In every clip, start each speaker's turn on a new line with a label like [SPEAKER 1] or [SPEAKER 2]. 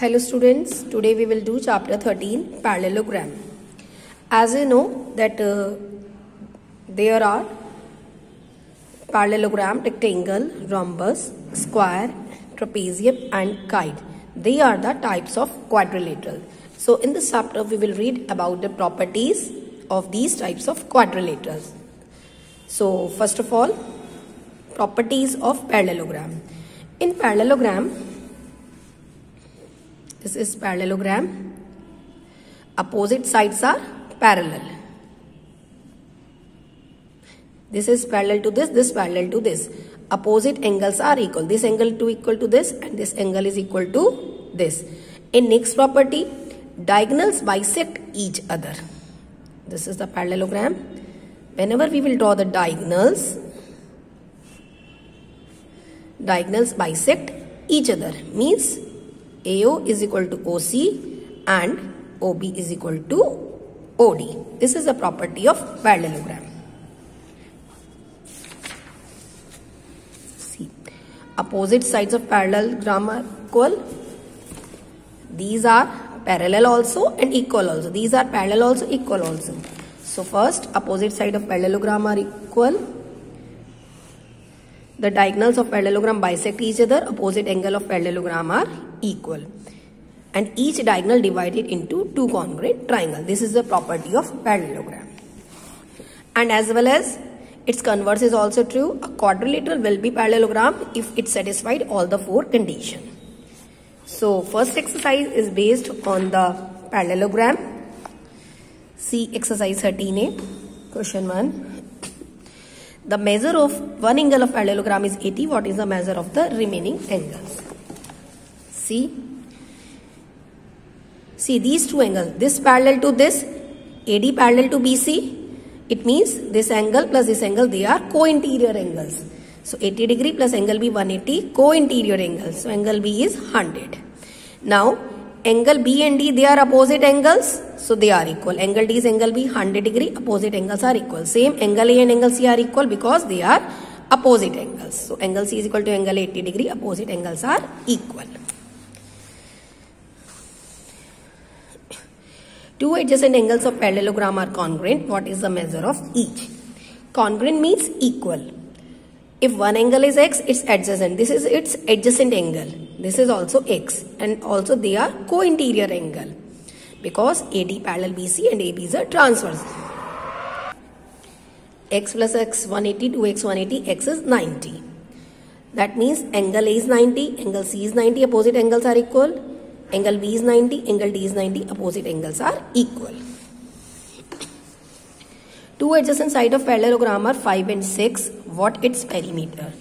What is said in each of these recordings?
[SPEAKER 1] Hello students, today we will do chapter 13 parallelogram. As you know that there are parallelogram, rectangle, rhombus, square, trapezium and kite. They are the types of quadrilateral. So in this chapter we will read about the properties of these types of quadrilaterals. So first of all, properties of parallelogram. In parallelogram, this is parallelogram. Opposite sides are parallel. This is parallel to this parallel to this. Opposite angles are equal. This angle to equal to this and this angle is equal to this. In next property, diagonals bisect each other. This is the parallelogram. Whenever we will draw the diagonals bisect each other. Means AO is equal to OC and OB is equal to OD. This is a property of parallelogram. See, opposite sides of parallelogram are equal. These are parallel also and equal also. These are parallel also, equal also. So first, opposite side of parallelogram are equal. The diagonals of parallelogram bisect each other. Opposite angle of parallelogram are equal. And each diagonal divided into two congruent triangles. This is the property of parallelogram. And as well as its converse is also true. A quadrilateral will be parallelogram if it satisfied all the four conditions. So first exercise is based on the parallelogram. See exercise 13a. Question 1. The measure of one angle of parallelogram is 80. What is the measure of the remaining angles? See these two angles. This parallel to this, AD parallel to BC. It means this angle plus this angle, they are co-interior angles. So 80 degree plus angle B 180, co-interior angles. So angle B is 100. Now angle B and D, they are opposite angles. So they are equal. Angle D is angle B, 100 degree. Opposite angles are equal. Same angle A and angle C are equal because they are opposite angles. So angle C is equal to angle 80 degree. Opposite angles are equal. Two adjacent angles of parallelogram are congruent. What is the measure of each? Congruent means equal. If one angle is x, it's adjacent. This is its adjacent angle. This is also x. And also they are co-interior angle. Because AD parallel BC and AB is a transverse. X plus x 180, 2x 180, x is 90. That means angle A is 90, angle C is 90, opposite angles are equal. Angle B is 90, angle D is 90, opposite angles are equal. Two adjacent sides of parallelogram are 5 and 6. What its perimeter?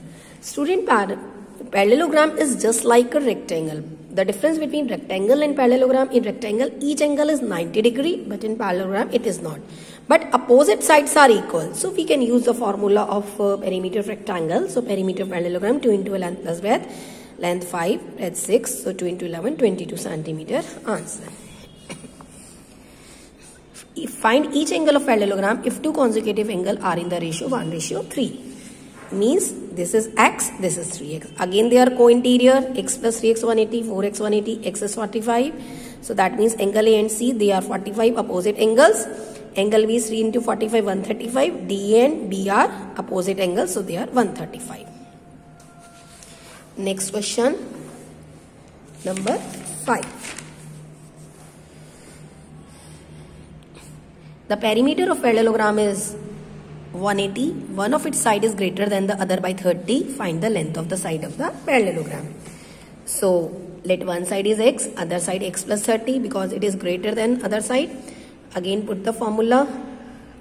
[SPEAKER 1] Student, parallelogram is just like a rectangle. The difference between rectangle and parallelogram, in rectangle each angle is 90 degree, but in parallelogram it is not. But opposite sides are equal. So we can use the formula of perimeter of rectangle. So perimeter of parallelogram 2 into length plus breadth. Length 5, breadth 6. So 2 into 11, 22 centimeter. Answer. Find each angle of parallelogram if two consecutive angles are in the ratio 1:3. Means this is x, this is 3x. Again they are co-interior. X plus 3x 180, 4x 180, x is 45. So that means angle A and C, they are 45 opposite angles. Angle B is 3 into 45, 135. D and B are opposite angles, so they are 135. Next question, number 5. The perimeter of parallelogram is 180. One of its side is greater than the other by 30. Find the length of the side of the parallelogram. So let one side is x, other side x plus 30 because it is greater than other side. Again put the formula.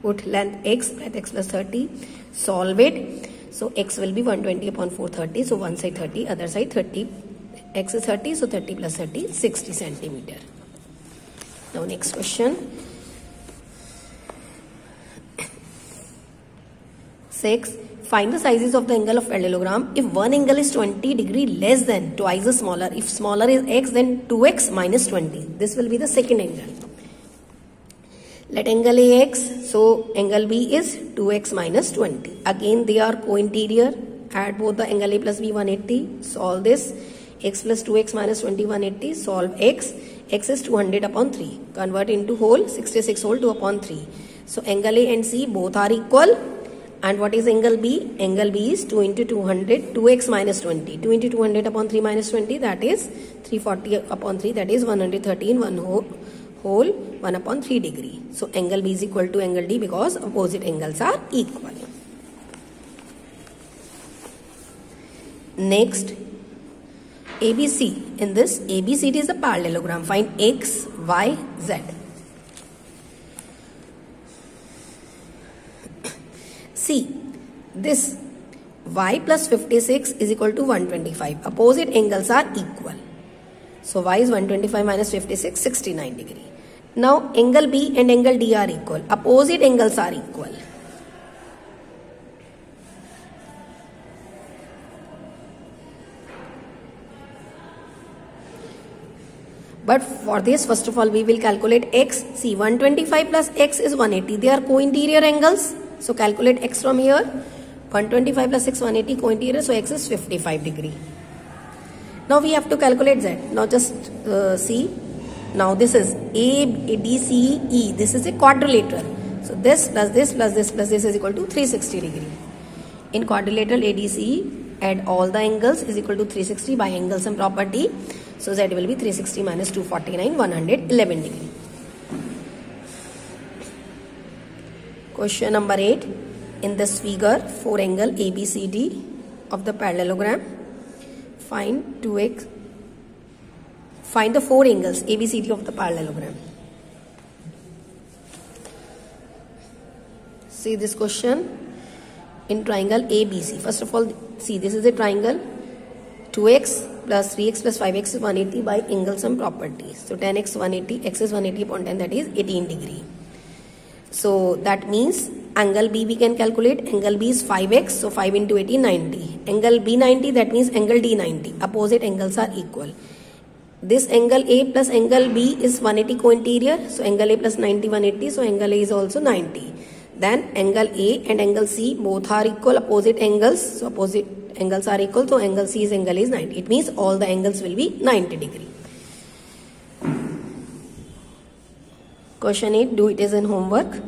[SPEAKER 1] Put length x, breadth x plus 30. Solve it. So x will be 120 upon 430. So one side 30, other side 30. X is 30, so 30 plus 30, 60 centimeter. Now next question. 6. Find the sizes of the angle of parallelogram. If one angle is 20 degree less than twice the smaller. If smaller is x, then 2x minus 20. This will be the second angle. Let angle A x. So angle B is 2x minus 20. Again they are co-interior. Add both the angle A plus B 180. Solve this. x plus 2x minus 20, 180. Solve x. X is 200 upon 3. Convert into whole, 66 whole 2 upon 3. So angle A and C both are equal. And what is angle B? Angle B is 2 into 200, 2x minus 20. 2 into 200 upon 3 minus 20, that is 340 upon 3, that is 113, 1 whole 1 upon 3 degree. So angle B is equal to angle D because opposite angles are equal. Next, ABC. In this, ABCD is a parallelogram. Find X, Y, Z. See, this y plus 56 is equal to 125. Opposite angles are equal. So y is 125 minus 56, 69 degree. Now angle B and angle D are equal. Opposite angles are equal. But for this, first of all, we will calculate x. See, 125 plus x is 180. They are co-interior angles. So calculate x from here. 125 plus 6, 180 co-interior. So x is 55 degree. Now we have to calculate z. Now just see. Now this is A, D, C, E. This is a quadrilateral. So this plus this plus this plus this is equal to 360 degree. In quadrilateral ADCE, add all the angles is equal to 360 by angle sum property. So z will be 360 minus 249, 111 degree. Question number 8. In this figure, 4 angle ABCD of the parallelogram. Find the 4 angles ABCD of the parallelogram. See this question in triangle ABC. First of all, see this is a triangle. 2x plus 3x plus 5x is 180 by angle sum property. So 10x 180, x is 180 upon 10, that is 18 degree. So that means angle B we can calculate. Angle B is 5x, so 5 into 18, 90. Angle B 90, that means angle D 90. Opposite angles are equal. This angle A plus angle B is 180 co-interior. So angle A plus 90, 180. So angle A is also 90. Then angle A and angle C both are equal, opposite angles. So opposite angles are equal. So angle C's angle is 90. It means all the angles will be 90 degree. Question 8. Do it as in homework.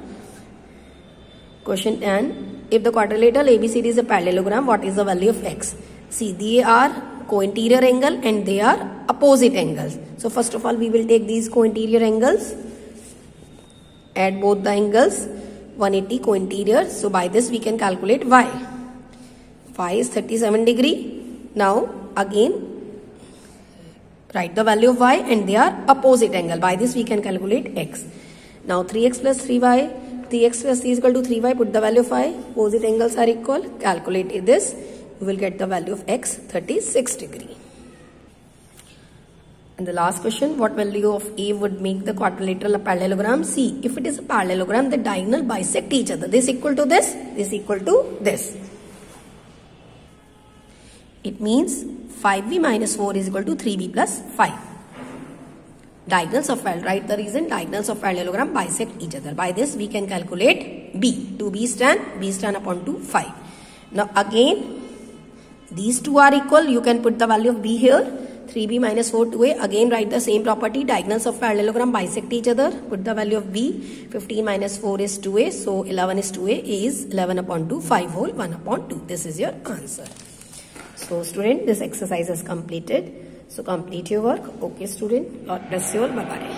[SPEAKER 1] Question 10. If the quadrilateral ABCD is a parallelogram, what is the value of x? See, they are co-interior angle and they are opposite angles. So first of all, we will take these co-interior angles. Add both the angles. 180 co-interior. So by this we can calculate y. Y is 37 degree. Now again write the value of y and they are opposite angle. By this we can calculate x. Now 3x plus 3y, 3x plus 3 is equal to 3y. Put the value of y. Opposite angles are equal. Calculate this. You will get the value of x, 36 degree. And the last question, what value of A would make the quadrilateral a parallelogram? See, if it is a parallelogram, the diagonal bisect each other. This equal to this equal to this. It means 5b minus 4 is equal to 3b plus 5. Diagonals of parallelogram, write the reason, diagonals of parallelogram bisect each other. By this we can calculate b. 2b is tan, b is tan upon 2, 5. Now again, these two are equal. You can put the value of b here. 3b minus 4 2a. Again write the same property. Diagonals of parallelogram bisect each other. Put the value of b. 15 minus 4 is 2a. So 11 is 2a. A is 11 upon 2. 5 whole 1 upon 2. This is your answer. So student, this exercise is completed. So complete your work. Okay student. God bless you all. Bye bye.